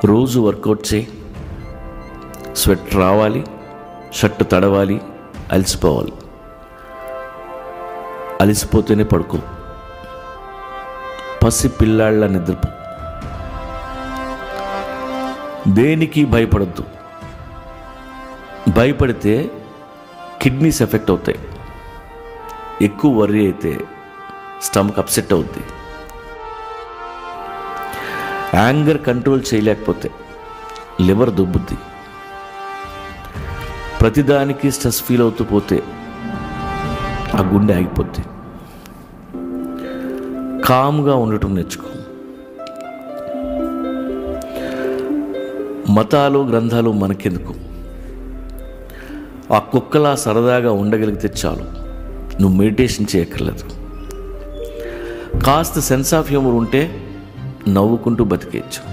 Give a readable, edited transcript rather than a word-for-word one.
రోజు వర్కౌట్ చేయి, స్వెట్ రావాలి, షర్ట్ తడవాలి, అలసిపోవాలి. అలసిపోతేనే పడుకో, పసి పిల్లాళ్ళ నిద్రపో. దేనికి భయపడద్దు. భయపడితే కిడ్నీస్ ఎఫెక్ట్ అవుతాయి. ఎక్కువ వర్రీ అయితే స్టమక్ అప్సెట్ అవుద్ది. యాంగర్ కంట్రోల్ చేయలేకపోతే లివర్ దుబ్బుద్ది. ప్రతిదానికి స్ట్రెస్ ఫీల్ అవుతూ పోతే ఆ గుండె ఆగిపోద్ది. కామ్గా ఉండటం నేర్చుకో. మతాలు గ్రంథాలు మనకెందుకు? ఆ కుక్కలా సరదాగా ఉండగలిగితే చాలు. నువ్వు మెడిటేషన్ చేయక్కర్లేదు. కాస్త సెన్స్ ఆఫ్ హ్యూమర్ ఉంటే నవ్వుకుంటూ బతికేయచ్చు.